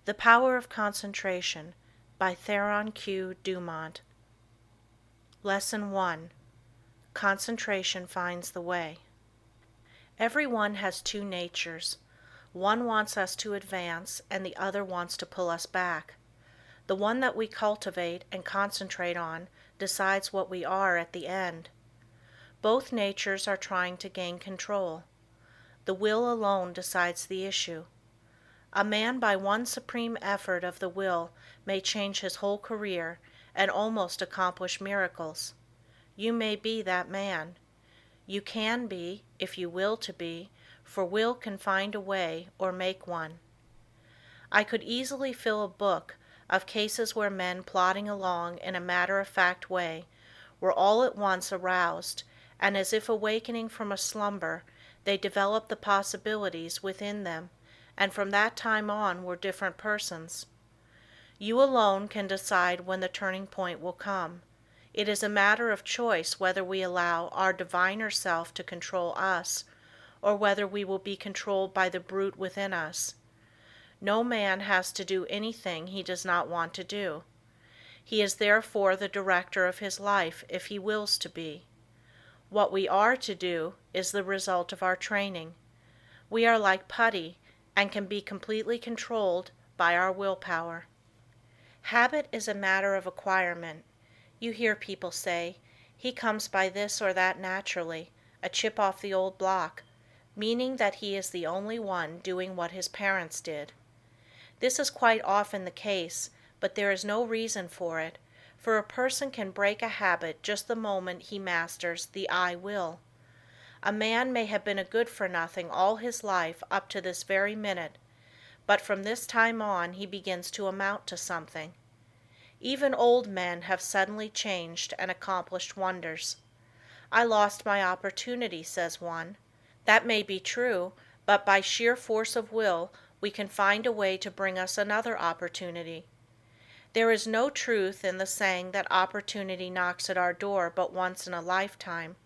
The Power of Concentration by Theron Dumont. Lesson 1. Concentration Finds the Way. Everyone has two natures. One wants us to advance and the other wants to pull us back. The one that we cultivate and concentrate on decides what we are at the end. Both natures are trying to gain control. The will alone decides the issue. A man by one supreme effort of the will may change his whole career and almost accomplish miracles. You may be that man. You can be, if you will to be, for will can find a way or make one. I could easily fill a book of cases where men plodding along in a matter-of-fact way were all at once aroused, and as if awakening from a slumber, they developed the possibilities within them, and from that time on were different persons. You alone can decide when the turning point will come. It is a matter of choice whether we allow our diviner self to control us, or whether we will be controlled by the brute within us. No man has to do anything he does not want to do. He is therefore the director of his life if he wills to be. What we are to do is the result of our training. We are like putty and can be completely controlled by our willpower. Habit is a matter of acquirement. You hear people say, "He comes by this or that naturally, a chip off the old block," meaning that he is the only one doing what his parents did. This is quite often the case, but there is no reason for it, for a person can break a habit just the moment he masters the I will. A man may have been a good-for-nothing all his life up to this very minute, but from this time on he begins to amount to something. Even old men have suddenly changed and accomplished wonders. "I lost my opportunity," says one. That may be true, but by sheer force of will we can find a way to bring us another opportunity. There is no truth in the saying that opportunity knocks at our door but once in a lifetime.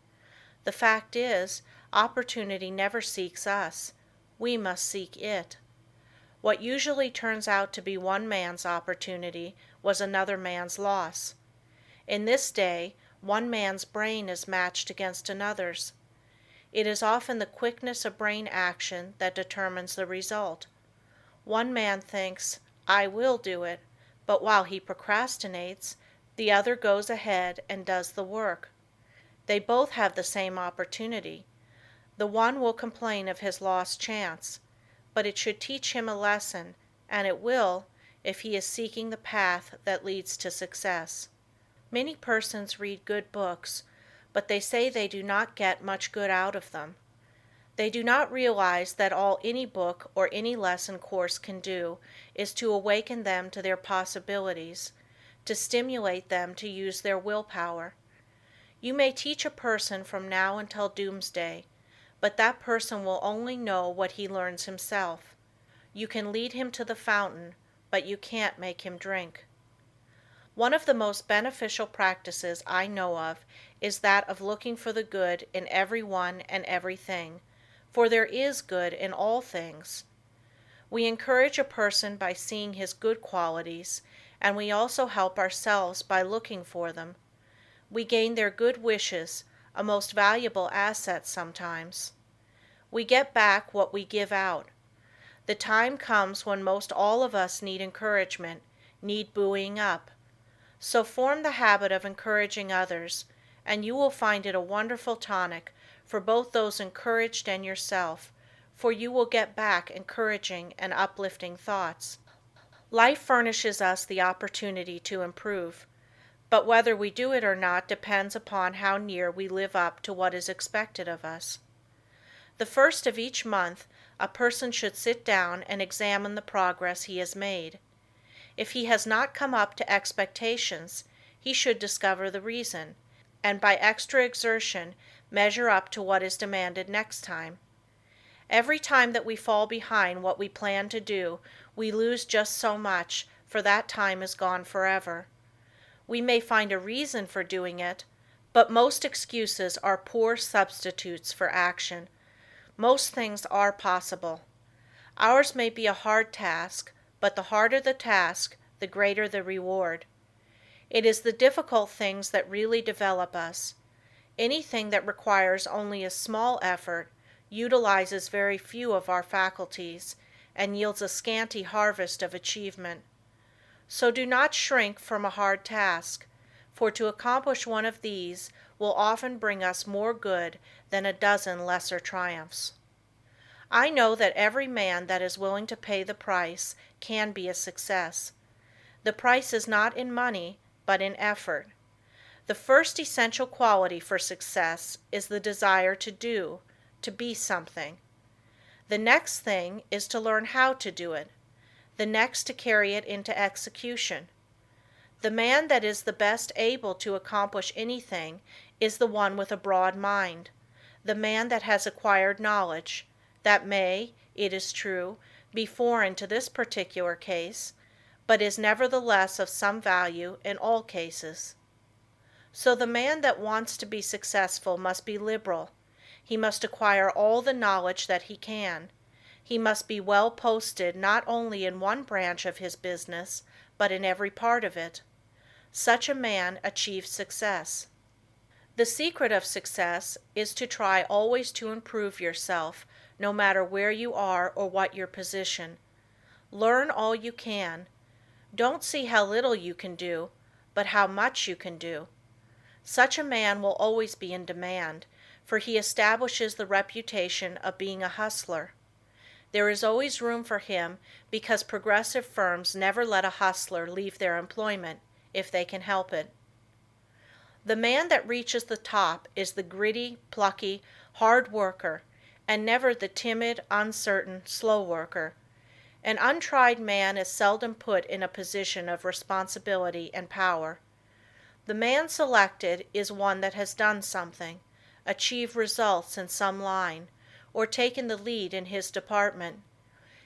The fact is, opportunity never seeks us. We must seek it. What usually turns out to be one man's opportunity was another man's loss. In this day, one man's brain is matched against another's. It is often the quickness of brain action that determines the result. One man thinks, "I will do it," but while he procrastinates, the other goes ahead and does the work. They both have the same opportunity. The one will complain of his lost chance, but it should teach him a lesson, and it will, if he is seeking the path that leads to success. Many persons read good books, but they say they do not get much good out of them. They do not realize that all any book or any lesson course can do is to awaken them to their possibilities, to stimulate them to use their willpower. You may teach a person from now until doomsday, but that person will only know what he learns himself. You can lead him to the fountain, but you can't make him drink. One of the most beneficial practices I know of is that of looking for the good in everyone and everything, for there is good in all things. We encourage a person by seeing his good qualities, and we also help ourselves by looking for them. We gain their good wishes, a most valuable asset sometimes. We get back what we give out. The time comes when most all of us need encouragement, need buoying up. So form the habit of encouraging others, and you will find it a wonderful tonic for both those encouraged and yourself, for you will get back encouraging and uplifting thoughts. Life furnishes us the opportunity to improve, but whether we do it or not depends upon how near we live up to what is expected of us. The first of each month, a person should sit down and examine the progress he has made. If he has not come up to expectations, he should discover the reason, and by extra exertion measure up to what is demanded next time. Every time that we fall behind what we plan to do, we lose just so much, for that time is gone forever. We may find a reason for doing it, but most excuses are poor substitutes for action. Most things are possible. Ours may be a hard task, but the harder the task, the greater the reward. It is the difficult things that really develop us. Anything that requires only a small effort utilizes very few of our faculties and yields a scanty harvest of achievement. So do not shrink from a hard task, for to accomplish one of these will often bring us more good than a dozen lesser triumphs. I know that every man that is willing to pay the price can be a success. The price is not in money, but in effort. The first essential quality for success is the desire to do, to be something. The next thing is to learn how to do it. The next to carry it into execution. The man that is the best able to accomplish anything is the one with a broad mind, the man that has acquired knowledge, that may, it is true, be foreign to this particular case, but is nevertheless of some value in all cases. So the man that wants to be successful must be liberal. He must acquire all the knowledge that he can. He must be well posted not only in one branch of his business, but in every part of it. Such a man achieves success. The secret of success is to try always to improve yourself, no matter where you are or what your position. Learn all you can. Don't see how little you can do, but how much you can do. Such a man will always be in demand, for he establishes the reputation of being a hustler. There is always room for him because progressive firms never let a hustler leave their employment if they can help it. The man that reaches the top is the gritty, plucky, hard worker, and never the timid, uncertain, slow worker. An untried man is seldom put in a position of responsibility and power. The man selected is one that has done something, achieved results in some line, or taken the lead in his department.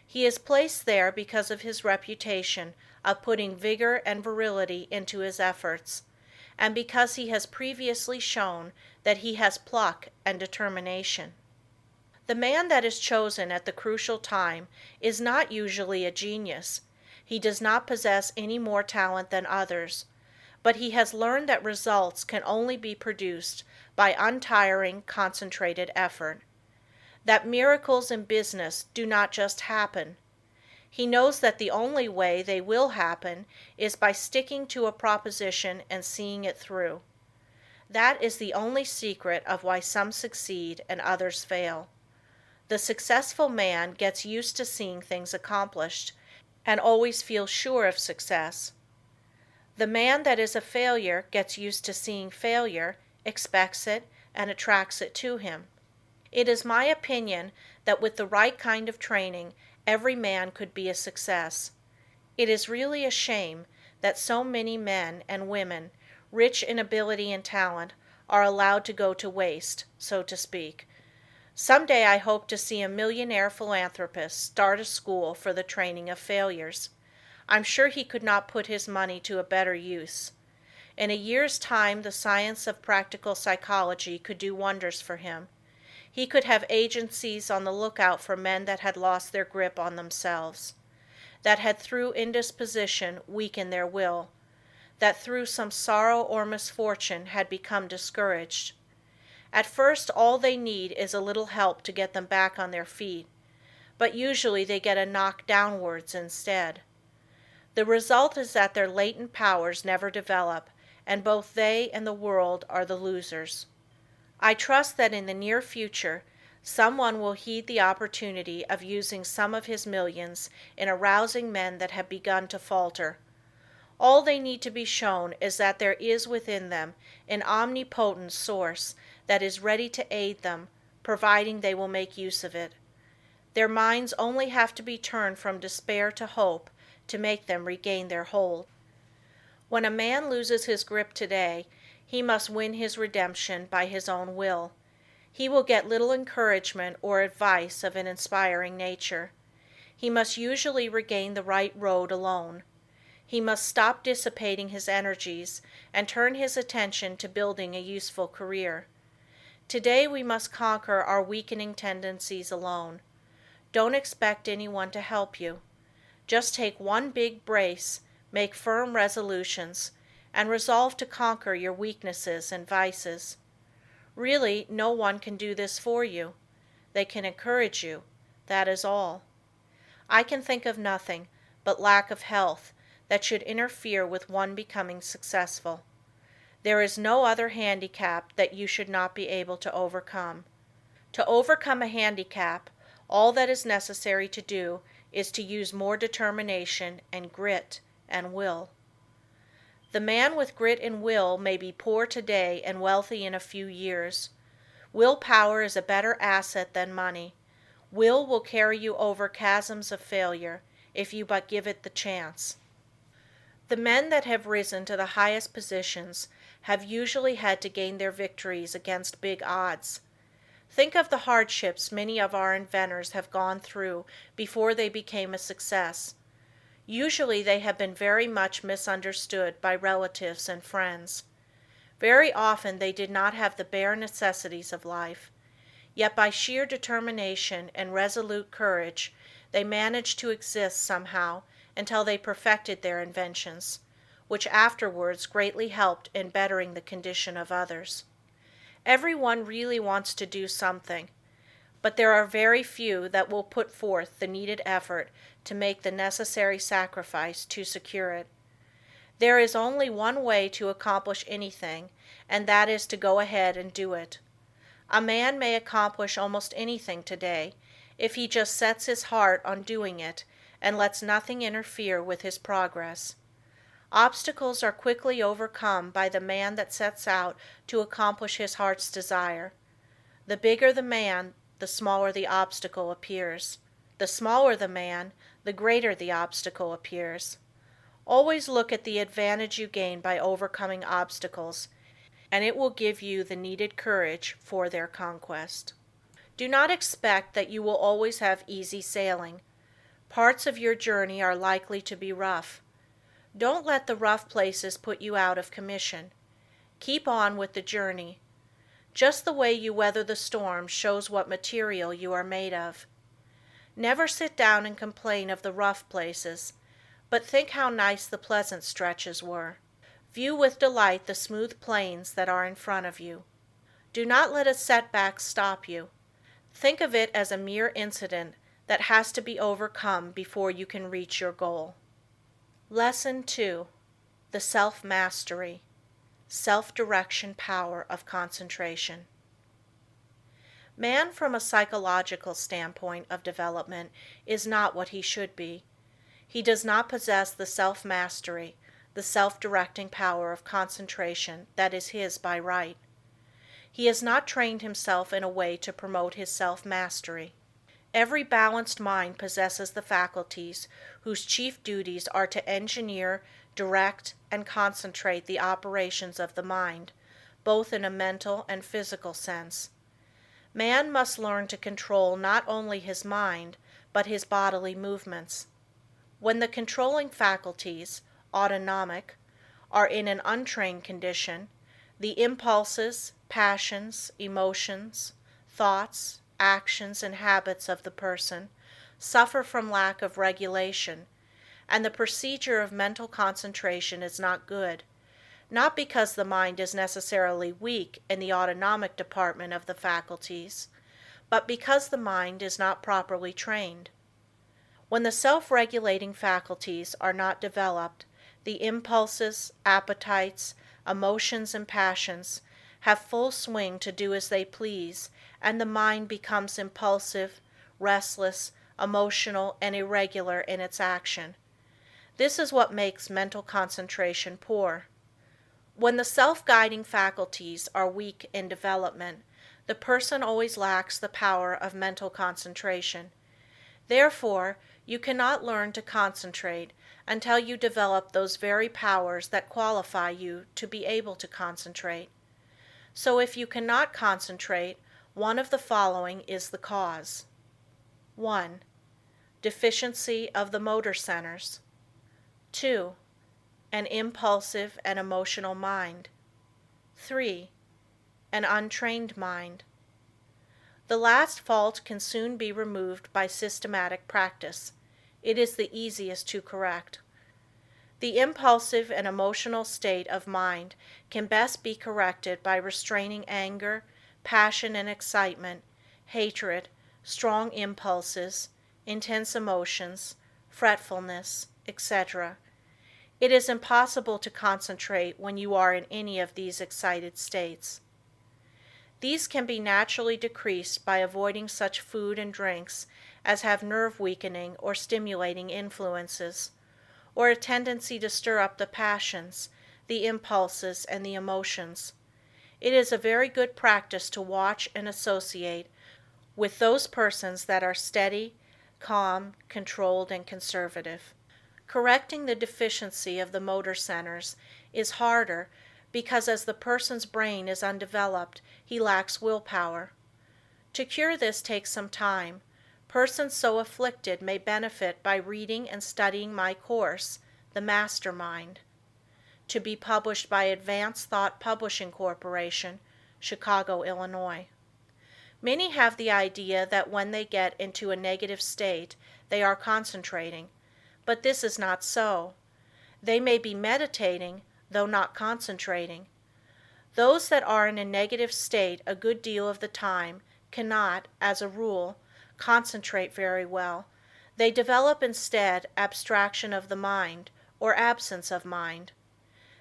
He is placed there because of his reputation of putting vigor and virility into his efforts, and because he has previously shown that he has pluck and determination. The man that is chosen at the crucial time is not usually a genius. He does not possess any more talent than others, but he has learned that results can only be produced by untiring, concentrated effort. That miracles in business do not just happen. He knows that the only way they will happen is by sticking to a proposition and seeing it through. That is the only secret of why some succeed and others fail. The successful man gets used to seeing things accomplished, and always feels sure of success. The man that is a failure gets used to seeing failure, expects it, and attracts it to him. It is my opinion that with the right kind of training, every man could be a success. It is really a shame that so many men and women, rich in ability and talent, are allowed to go to waste, so to speak. Someday I hope to see a millionaire philanthropist start a school for the training of failures. I'm sure he could not put his money to a better use. In a year's time, the science of practical psychology could do wonders for him. He could have agencies on the lookout for men that had lost their grip on themselves, that had through indisposition weakened their will, that through some sorrow or misfortune had become discouraged. At first all they need is a little help to get them back on their feet, but usually they get a knock downwards instead. The result is that their latent powers never develop, and both they and the world are the losers. I trust that in the near future, someone will heed the opportunity of using some of his millions in arousing men that have begun to falter. All they need to be shown is that there is within them an omnipotent source that is ready to aid them, providing they will make use of it. Their minds only have to be turned from despair to hope to make them regain their hold. When a man loses his grip today, he must win his redemption by his own will. He will get little encouragement or advice of an inspiring nature. He must usually regain the right road alone. He must stop dissipating his energies and turn his attention to building a useful career. Today we must conquer our weakening tendencies alone. Don't expect anyone to help you. Just take one big brace, make firm resolutions, and resolve to conquer your weaknesses and vices. Really, no one can do this for you. They can encourage you, that is all. I can think of nothing but lack of health that should interfere with one becoming successful. There is no other handicap that you should not be able to overcome. To overcome a handicap, all that is necessary to do is to use more determination and grit and will. The man with grit and will may be poor today and wealthy in a few years. Willpower is a better asset than money. Will carry you over chasms of failure if you but give it the chance. The men that have risen to the highest positions have usually had to gain their victories against big odds. Think of the hardships many of our inventors have gone through before they became a success. Usually they have been very much misunderstood by relatives and friends. Very often they did not have the bare necessities of life. Yet by sheer determination and resolute courage they managed to exist somehow until they perfected their inventions, which afterwards greatly helped in bettering the condition of others. Everyone really wants to do something, but there are very few that will put forth the needed effort to make the necessary sacrifice to secure it. There is only one way to accomplish anything, and that is to go ahead and do it. A man may accomplish almost anything today if he just sets his heart on doing it and lets nothing interfere with his progress. Obstacles are quickly overcome by the man that sets out to accomplish his heart's desire. The bigger the man, the smaller the obstacle appears. The smaller the man, the greater the obstacle appears. Always look at the advantage you gain by overcoming obstacles, and it will give you the needed courage for their conquest. Do not expect that you will always have easy sailing. Parts of your journey are likely to be rough. Don't let the rough places put you out of commission. Keep on with the journey. Just the way you weather the storm shows what material you are made of. Never sit down and complain of the rough places, but think how nice the pleasant stretches were. View with delight the smooth plains that are in front of you. Do not let a setback stop you. Think of it as a mere incident that has to be overcome before you can reach your goal. Lesson 2. The Self-Mastery, Self-Direction Power of Concentration. Man, from a psychological standpoint of development, is not what he should be. He does not possess the self-mastery, the self-directing power of concentration that is his by right. He has not trained himself in a way to promote his self-mastery. Every balanced mind possesses the faculties whose chief duties are to engineer, direct, and concentrate the operations of the mind, both in a mental and physical sense. Man must learn to control not only his mind, but his bodily movements. When the controlling faculties, autonomic, are in an untrained condition, the impulses, passions, emotions, thoughts, actions, and habits of the person suffer from lack of regulation, and the procedure of mental concentration is not good, not because the mind is necessarily weak in the autonomic department of the faculties, but because the mind is not properly trained. When the self-regulating faculties are not developed, the impulses, appetites, emotions, and passions have full swing to do as they please, and the mind becomes impulsive, restless, emotional, and irregular in its action. This is what makes mental concentration poor. When the self-guiding faculties are weak in development, the person always lacks the power of mental concentration. Therefore, you cannot learn to concentrate until you develop those very powers that qualify you to be able to concentrate. So if you cannot concentrate, one of the following is the cause. 1. Deficiency of the motor centers. 2. An impulsive and emotional mind. 3. An untrained mind. The last fault can soon be removed by systematic practice. It is the easiest to correct. The impulsive and emotional state of mind can best be corrected by restraining anger, passion and excitement, hatred, strong impulses, intense emotions, fretfulness, etc. It is impossible to concentrate when you are in any of these excited states. These can be naturally decreased by avoiding such food and drinks as have nerve weakening or stimulating influences, or a tendency to stir up the passions, the impulses and the emotions. It is a very good practice to watch and associate with those persons that are steady, calm, controlled and conservative. Correcting the deficiency of the motor centers is harder because as the person's brain is undeveloped, he lacks willpower. To cure this takes some time. Persons so afflicted may benefit by reading and studying my course, The Master Mind, to be published by Advanced Thought Publishing Corporation, Chicago, Illinois. Many have the idea that when they get into a negative state, they are concentrating, but this is not so. They may be meditating, though not concentrating. Those that are in a negative state a good deal of the time cannot, as a rule, concentrate very well. They develop instead abstraction of the mind, or absence of mind.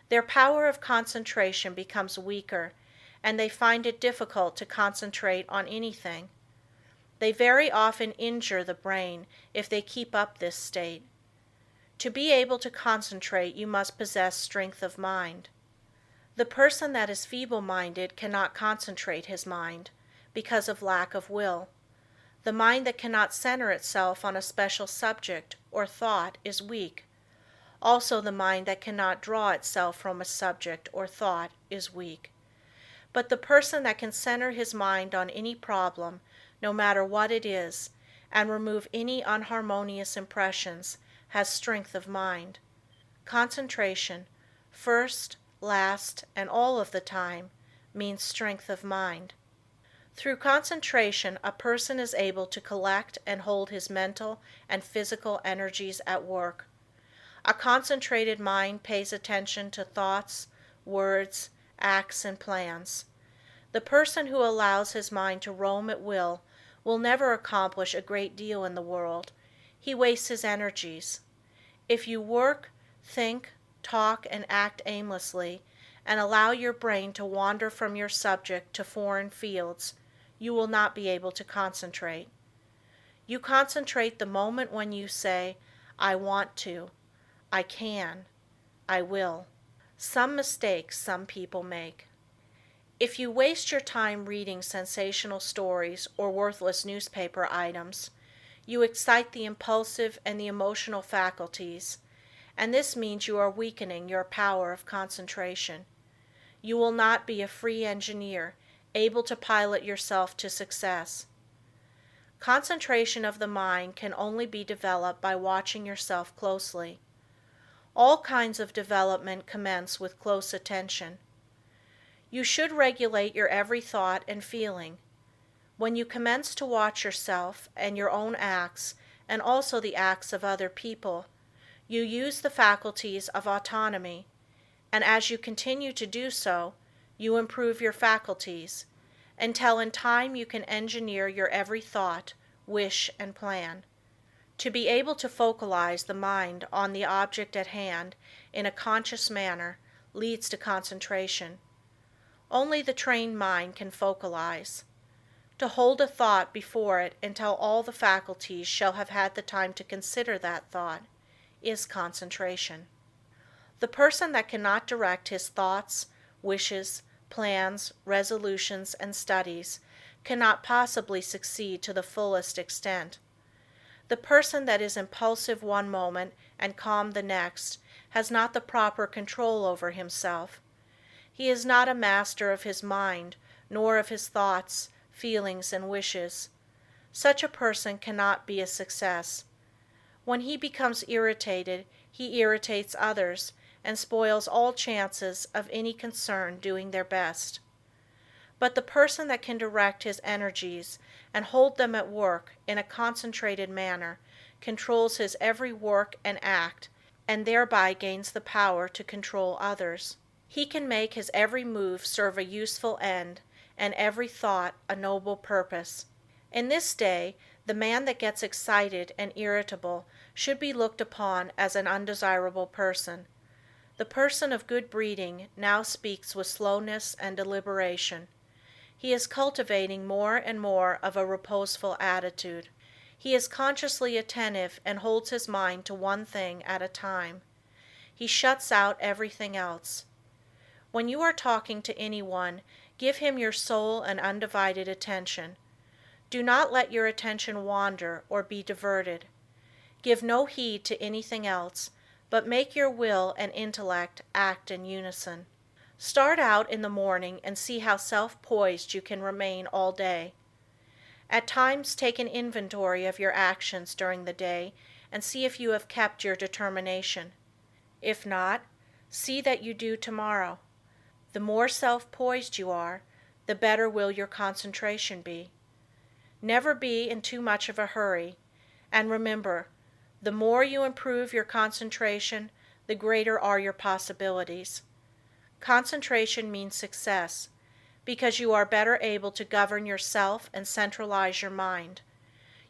Their power of concentration becomes weaker, and they find it difficult to concentrate on anything. They very often injure the brain if they keep up this state. To be able to concentrate, you must possess strength of mind. The person that is feeble-minded cannot concentrate his mind because of lack of will. The mind that cannot center itself on a special subject or thought is weak. Also, the mind that cannot draw itself from a subject or thought is weak. But the person that can center his mind on any problem, no matter what it is, and remove any unharmonious impressions, has strength of mind. Concentration, first, last, and all of the time, means strength of mind. Through concentration, a person is able to collect and hold his mental and physical energies at work. A concentrated mind pays attention to thoughts, words, acts, and plans. The person who allows his mind to roam at will never accomplish a great deal in the world. He wastes his energies. If you work, think, talk, and act aimlessly, and allow your brain to wander from your subject to foreign fields, you will not be able to concentrate. You concentrate the moment when you say, I want to, I can, I will. Some mistakes some people make. If you waste your time reading sensational stories or worthless newspaper items, you excite the impulsive and the emotional faculties, and this means you are weakening your power of concentration. You will not be a free engineer, able to pilot yourself to success. Concentration of the mind can only be developed by watching yourself closely. All kinds of development commence with close attention. You should regulate your every thought and feeling. When you commence to watch yourself and your own acts, and also the acts of other people, you use the faculties of autonomy, and as you continue to do so, you improve your faculties, until in time you can engineer your every thought, wish, and plan. To be able to focalize the mind on the object at hand in a conscious manner leads to concentration. Only the trained mind can focalize. To hold a thought before it until all the faculties shall have had the time to consider that thought is concentration. The person that cannot direct his thoughts, wishes, plans, resolutions, and studies cannot possibly succeed to the fullest extent. The person that is impulsive one moment and calm the next has not the proper control over himself. He is not a master of his mind, nor of his thoughts, feelings, and wishes. Such a person cannot be a success. When he becomes irritated, he irritates others and spoils all chances of any concern doing their best. But the person that can direct his energies and hold them at work in a concentrated manner, controls his every work and act, and thereby gains the power to control others. He can make his every move serve a useful end, and every thought a noble purpose. In this day, the man that gets excited and irritable should be looked upon as an undesirable person. The person of good breeding now speaks with slowness and deliberation. He is cultivating more and more of a reposeful attitude. He is consciously attentive and holds his mind to one thing at a time. He shuts out everything else. When you are talking to anyone, give him your sole and undivided attention. Do not let your attention wander or be diverted. Give no heed to anything else, but make your will and intellect act in unison. Start out in the morning and see how self-poised you can remain all day. At times take an inventory of your actions during the day and see if you have kept your determination. If not, see that you do tomorrow. The more self-poised you are, the better will your concentration be. Never be in too much of a hurry, and remember, the more you improve your concentration, the greater are your possibilities. Concentration means success, because you are better able to govern yourself and centralize your mind.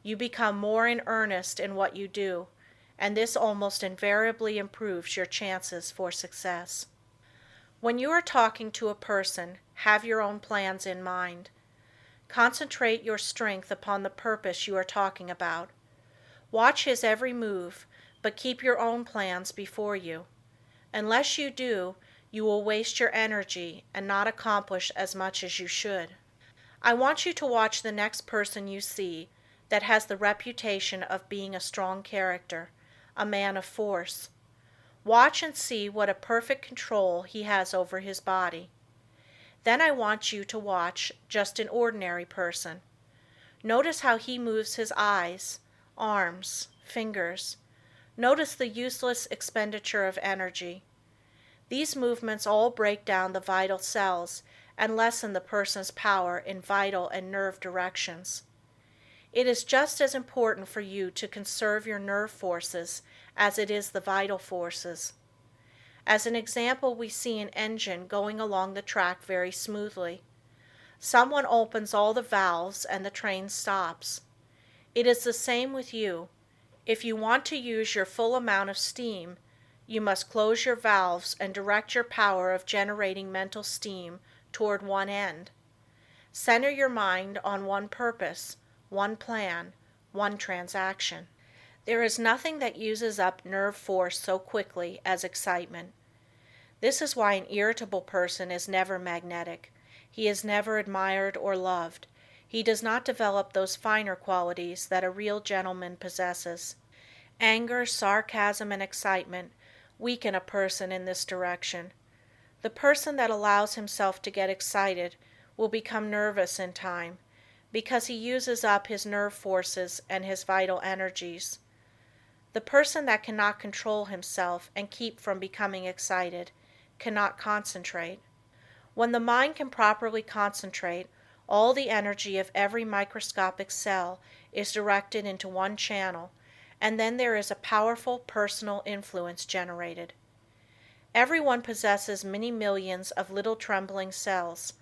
You become more in earnest in what you do, and this almost invariably improves your chances for success. When you are talking to a person, have your own plans in mind. Concentrate your strength upon the purpose you are talking about. Watch his every move, but keep your own plans before you. Unless you do, you will waste your energy and not accomplish as much as you should. I want you to watch the next person you see that has the reputation of being a strong character, a man of force. Watch and see what a perfect control he has over his body. Then I want you to watch just an ordinary person. Notice how he moves his eyes, arms, fingers. Notice the useless expenditure of energy. These movements all break down the vital cells and lessen the person's power in vital and nerve directions. It is just as important for you to conserve your nerve forces as it is the vital forces. As an example, we see an engine going along the track very smoothly. Someone opens all the valves and the train stops. It is the same with you. If you want to use your full amount of steam, you must close your valves and direct your power of generating mental steam toward one end. Center your mind on one purpose, one plan, one transaction. There is nothing that uses up nerve force so quickly as excitement. This is why an irritable person is never magnetic. He is never admired or loved. He does not develop those finer qualities that a real gentleman possesses. Anger, sarcasm, and excitement weaken a person in this direction. The person that allows himself to get excited will become nervous in time, because he uses up his nerve forces and his vital energies. The person that cannot control himself and keep from becoming excited cannot concentrate. When the mind can properly concentrate, all the energy of every microscopic cell is directed into one channel, and then there is a powerful personal influence generated. Everyone possesses many millions of little trembling cells,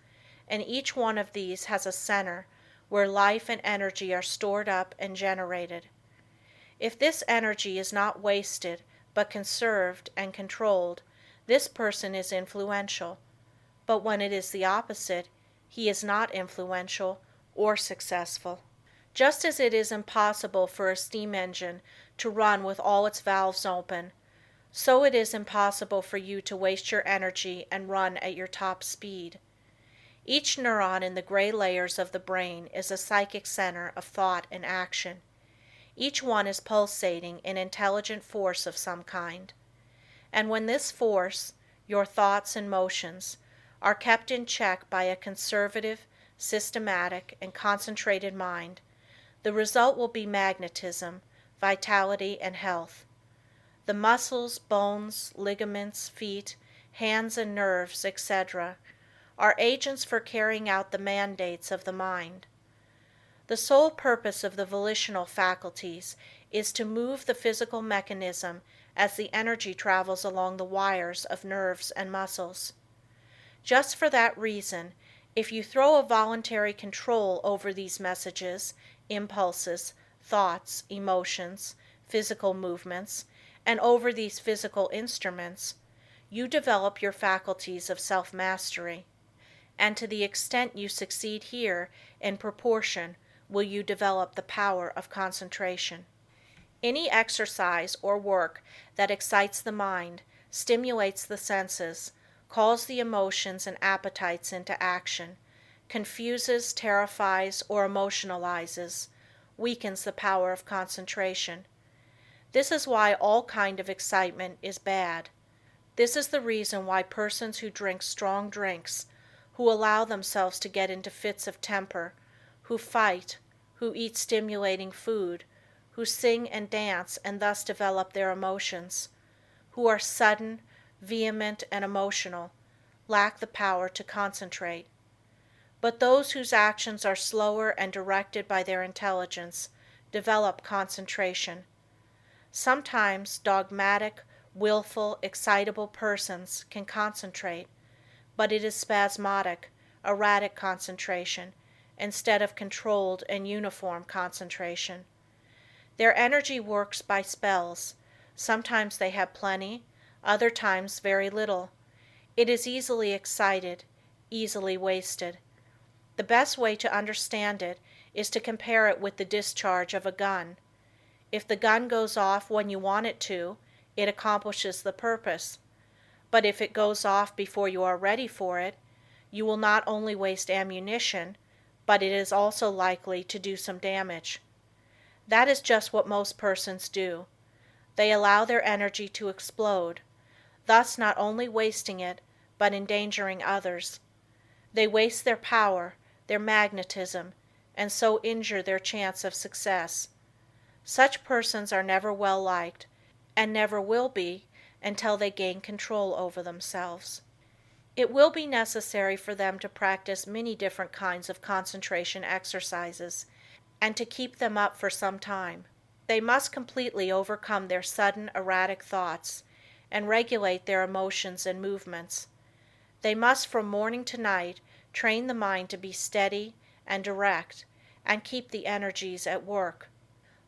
and each one of these has a center where life and energy are stored up and generated. If this energy is not wasted, but conserved and controlled, this person is influential. But when it is the opposite, he is not influential or successful. Just as it is impossible for a steam engine to run with all its valves open, so it is impossible for you to waste your energy and run at your top speed. Each neuron in the gray layers of the brain is a psychic center of thought and action. Each one is pulsating in intelligent force of some kind. And when this force, your thoughts and motions, are kept in check by a conservative, systematic, and concentrated mind, the result will be magnetism, vitality, and health. The muscles, bones, ligaments, feet, hands and nerves, etc., are agents for carrying out the mandates of the mind. The sole purpose of the volitional faculties is to move the physical mechanism as the energy travels along the wires of nerves and muscles. Just for that reason, if you throw a voluntary control over these messages, impulses, thoughts, emotions, physical movements, and over these physical instruments, you develop your faculties of self-mastery. And to the extent you succeed here, in proportion will you develop the power of concentration. Any exercise or work that excites the mind, stimulates the senses, calls the emotions and appetites into action, confuses, terrifies, or emotionalizes, weakens the power of concentration. This is why all kind of excitement is bad. This is the reason why persons who drink strong drinks, who allow themselves to get into fits of temper, who fight, who eat stimulating food, who sing and dance and thus develop their emotions, who are sudden, vehement, and emotional, lack the power to concentrate. But those whose actions are slower and directed by their intelligence develop concentration. Sometimes dogmatic, willful, excitable persons can concentrate, but it is spasmodic, erratic concentration, instead of controlled and uniform concentration. Their energy works by spells. Sometimes they have plenty, other times very little. It is easily excited, easily wasted. The best way to understand it is to compare it with the discharge of a gun. If the gun goes off when you want it to, it accomplishes the purpose. But if it goes off before you are ready for it, you will not only waste ammunition, but it is also likely to do some damage. That is just what most persons do. They allow their energy to explode, thus not only wasting it, but endangering others. They waste their power, their magnetism, and so injure their chance of success. Such persons are never well liked, and never will be until they gain control over themselves. It will be necessary for them to practice many different kinds of concentration exercises, and to keep them up for some time. They must completely overcome their sudden erratic thoughts, and regulate their emotions and movements. They must from morning to night train the mind to be steady and direct, and keep the energies at work.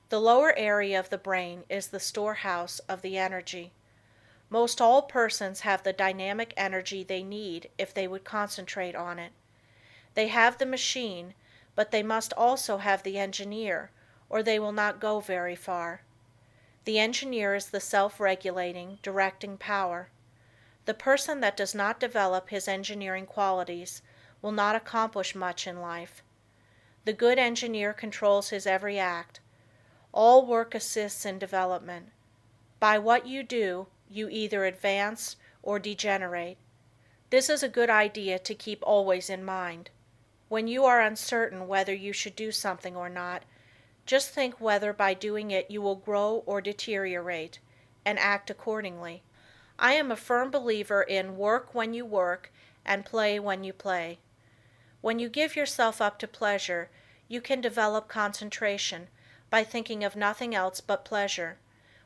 The lower area of the brain is the storehouse of the energy. Most all persons have the dynamic energy they need if they would concentrate on it. They have the machine, but they must also have the engineer, or they will not go very far. The engineer is the self-regulating, directing power. The person that does not develop his engineering qualities will not accomplish much in life. The good engineer controls his every act. All work assists in development. By what you do, you either advance or degenerate. This is a good idea to keep always in mind. When you are uncertain whether you should do something or not, just think whether by doing it you will grow or deteriorate, and act accordingly. I am a firm believer in work when you work and play when you play. When you give yourself up to pleasure, you can develop concentration by thinking of nothing else but pleasure.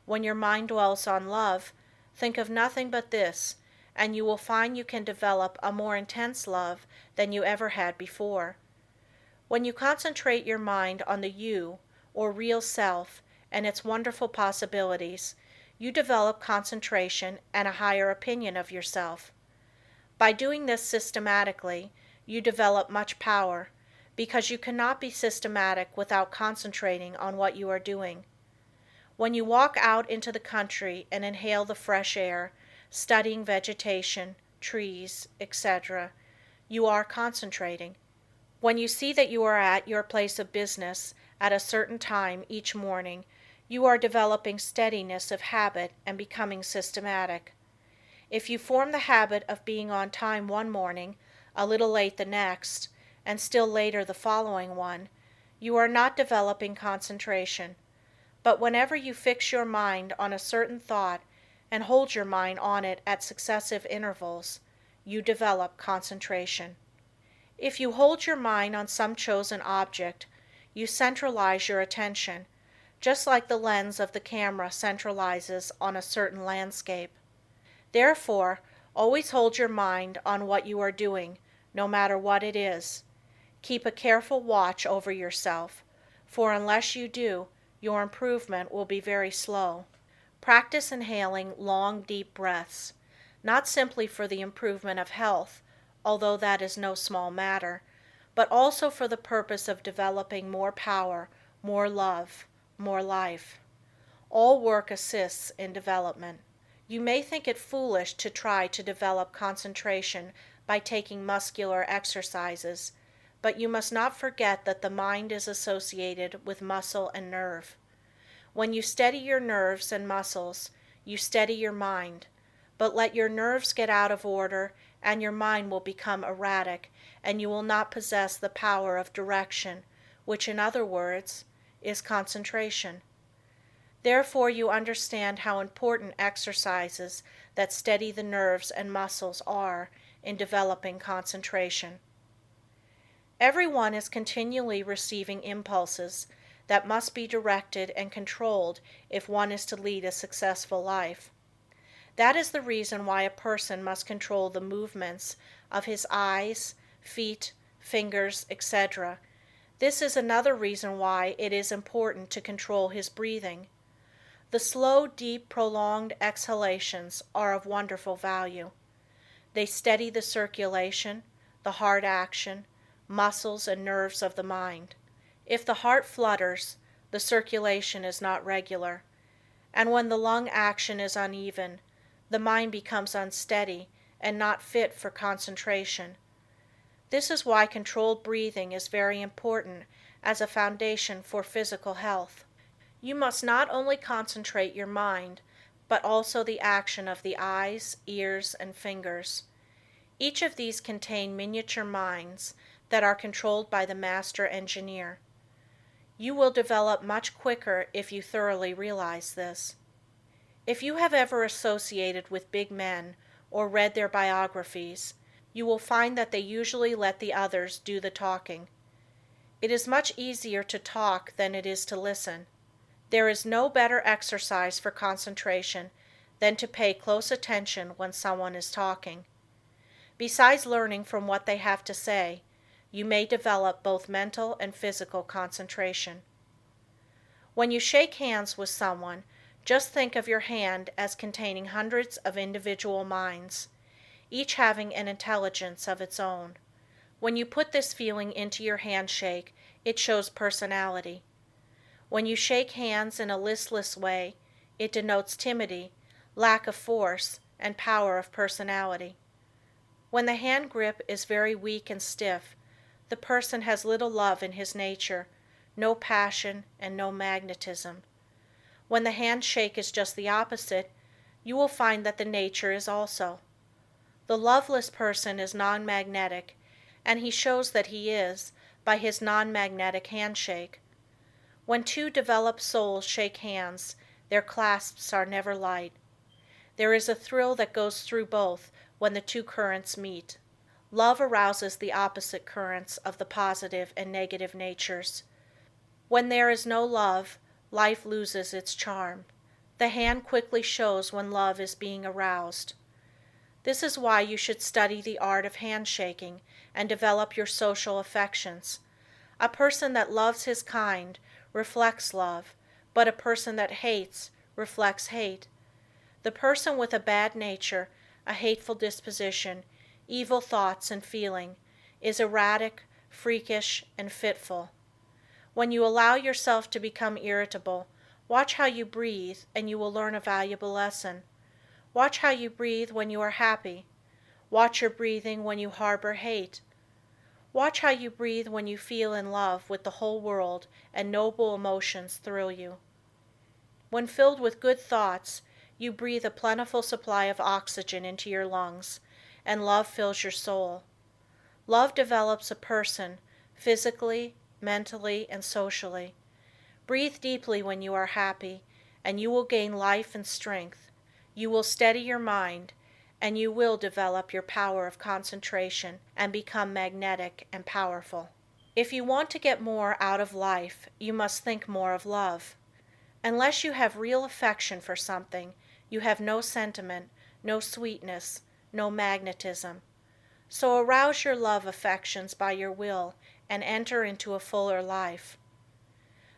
When your mind dwells on love, think of nothing but this, and you will find you can develop a more intense love than you ever had before. When you concentrate your mind on the you, or real self, and its wonderful possibilities, you develop concentration and a higher opinion of yourself. By doing this systematically, you develop much power, because you cannot be systematic without concentrating on what you are doing. When you walk out into the country and inhale the fresh air, studying vegetation, trees, etc., you are concentrating. When you see that you are at your place of business at a certain time each morning, you are developing steadiness of habit and becoming systematic. If you form the habit of being on time one morning, a little late the next, and still later the following one, you are not developing concentration. But whenever you fix your mind on a certain thought and hold your mind on it at successive intervals, you develop concentration. If you hold your mind on some chosen object, You centralize your attention, just like the lens of the camera centralizes on a certain landscape. Therefore, always hold your mind on what you are doing, no matter what it is. Keep a careful watch over yourself, for unless you do, your improvement will be very slow. Practice inhaling long, deep breaths, not simply for the improvement of health, although that is no small matter, but also for the purpose of developing more power, more love, more life. All work assists in development. You may think it foolish to try to develop concentration by taking muscular exercises, but you must not forget that the mind is associated with muscle and nerve. When you steady your nerves and muscles, you steady your mind, but let your nerves get out of order and your mind will become erratic and you will not possess the power of direction, which in other words, is concentration. Therefore you understand how important exercises that steady the nerves and muscles are in developing concentration. Everyone is continually receiving impulses that must be directed and controlled if one is to lead a successful life. That is the reason why a person must control the movements of his eyes, feet, fingers, etc. This is another reason why it is important to control his breathing. The slow, deep, prolonged exhalations are of wonderful value. They steady the circulation, the heart action, muscles and nerves of the mind. If the heart flutters, the circulation is not regular, and when the lung action is uneven, the mind becomes unsteady and not fit for concentration. This is why controlled breathing is very important as a foundation for physical health. You must not only concentrate your mind, but also the action of the eyes, ears, and fingers. Each of these contain miniature minds that are controlled by the master engineer. You will develop much quicker if you thoroughly realize this. If you have ever associated with big men or read their biographies, you will find that they usually let the others do the talking. It is much easier to talk than it is to listen. There is no better exercise for concentration than to pay close attention when someone is talking. Besides learning from what they have to say, you may develop both mental and physical concentration. When you shake hands with someone, just think of your hand as containing hundreds of individual minds, each having an intelligence of its own. When you put this feeling into your handshake, it shows personality. When you shake hands in a listless way, it denotes timidity, lack of force, and power of personality. When the hand grip is very weak and stiff, the person has little love in his nature, no passion, and no magnetism. When the handshake is just the opposite, you will find that the nature is also. The loveless person is non-magnetic, and he shows that he is by his non-magnetic handshake. When two developed souls shake hands, their clasps are never light. There is a thrill that goes through both when the two currents meet. Love arouses the opposite currents of the positive and negative natures. When there is no love, life loses its charm. The hand quickly shows when love is being aroused. This is why you should study the art of handshaking and develop your social affections. A person that loves his kind reflects love, but a person that hates reflects hate. The person with a bad nature, a hateful disposition, evil thoughts and feeling, is erratic, freakish, and fitful. When you allow yourself to become irritable, watch how you breathe and you will learn a valuable lesson. Watch how you breathe when you are happy. Watch your breathing when you harbor hate. Watch how you breathe when you feel in love with the whole world and noble emotions thrill you. When filled with good thoughts, you breathe a plentiful supply of oxygen into your lungs, and love fills your soul. Love develops a person, physically, mentally, and socially. Breathe deeply when you are happy, and you will gain life and strength. You will steady your mind, and you will develop your power of concentration and become magnetic and powerful. If you want to get more out of life, you must think more of love. Unless you have real affection for something, you have no sentiment, no sweetness, no magnetism. So arouse your love affections by your will and enter into a fuller life.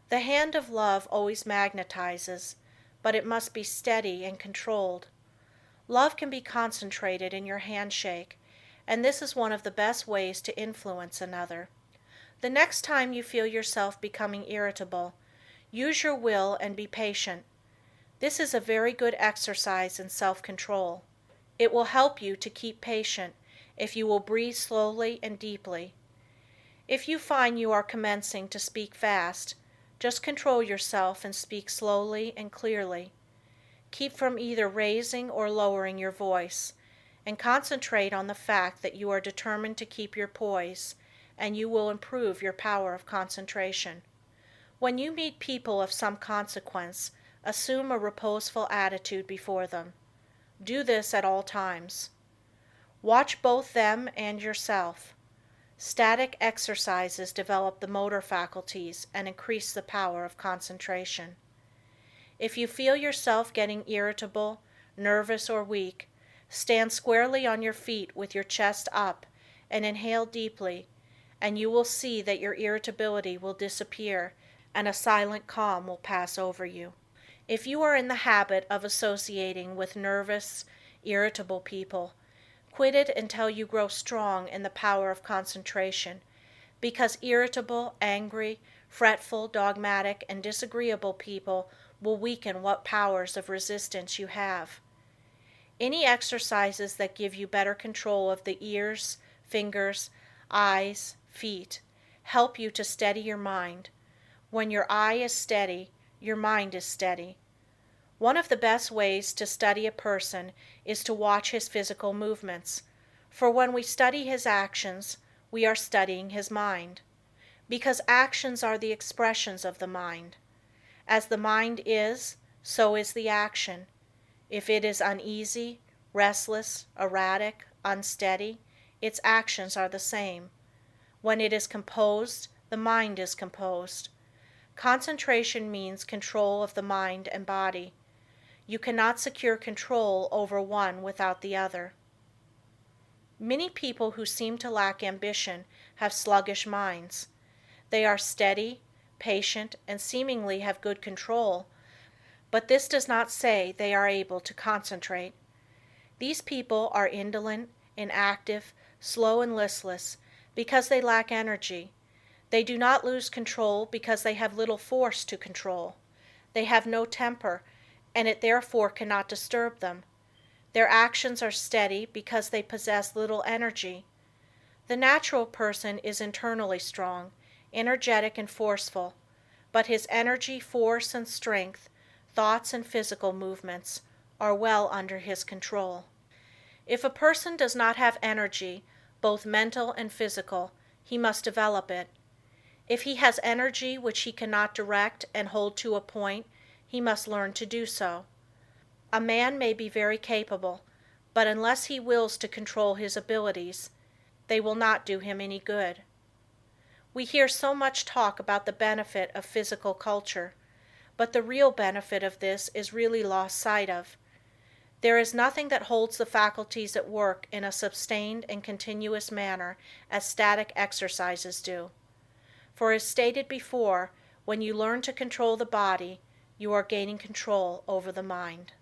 The hand of love always magnetizes, but it must be steady and controlled. Love can be concentrated in your handshake, and this is one of the best ways to influence another. The next time you feel yourself becoming irritable, use your will and be patient. This is a very good exercise in self-control. It will help you to keep patient if you will breathe slowly and deeply. If you find you are commencing to speak fast, just control yourself and speak slowly and clearly. Keep from either raising or lowering your voice, and concentrate on the fact that you are determined to keep your poise, and you will improve your power of concentration. When you meet people of some consequence, assume a reposeful attitude before them. Do this at all times. Watch both them and yourself. Static exercises develop the motor faculties and increase the power of concentration. If you feel yourself getting irritable, nervous, or weak, stand squarely on your feet with your chest up and inhale deeply, and you will see that your irritability will disappear and a silent calm will pass over you. If you are in the habit of associating with nervous, irritable people, quit it until you grow strong in the power of concentration, because irritable, angry, fretful, dogmatic, and disagreeable people will weaken what powers of resistance you have. Any exercises that give you better control of the ears, fingers, eyes, feet, help you to steady your mind. When your eye is steady, your mind is steady. One of the best ways to study a person is to watch his physical movements, for when we study his actions, we are studying his mind, because actions are the expressions of the mind. As the mind is, so is the action. If it is uneasy, restless, erratic, unsteady, its actions are the same. When it is composed, the mind is composed. Concentration means control of the mind and body. You cannot secure control over one without the other. Many people who seem to lack ambition have sluggish minds. They are steady, patient, and seemingly have good control, but this does not say they are able to concentrate. These people are indolent, inactive, slow, and listless because they lack energy. They do not lose control because they have little force to control. They have no temper, and it therefore cannot disturb them. Their actions are steady because they possess little energy. The natural person is internally strong, energetic, and forceful, but his energy, force, and strength, thoughts, and physical movements are well under his control. If a person does not have energy, both mental and physical, he must develop it. If he has energy which he cannot direct and hold to a point, he must learn to do so. A man may be very capable, but unless he wills to control his abilities, they will not do him any good. We hear so much talk about the benefit of physical culture, but the real benefit of this is really lost sight of. There is nothing that holds the faculties at work in a sustained and continuous manner as static exercises do. For as stated before, when you learn to control the body, you are gaining control over the mind.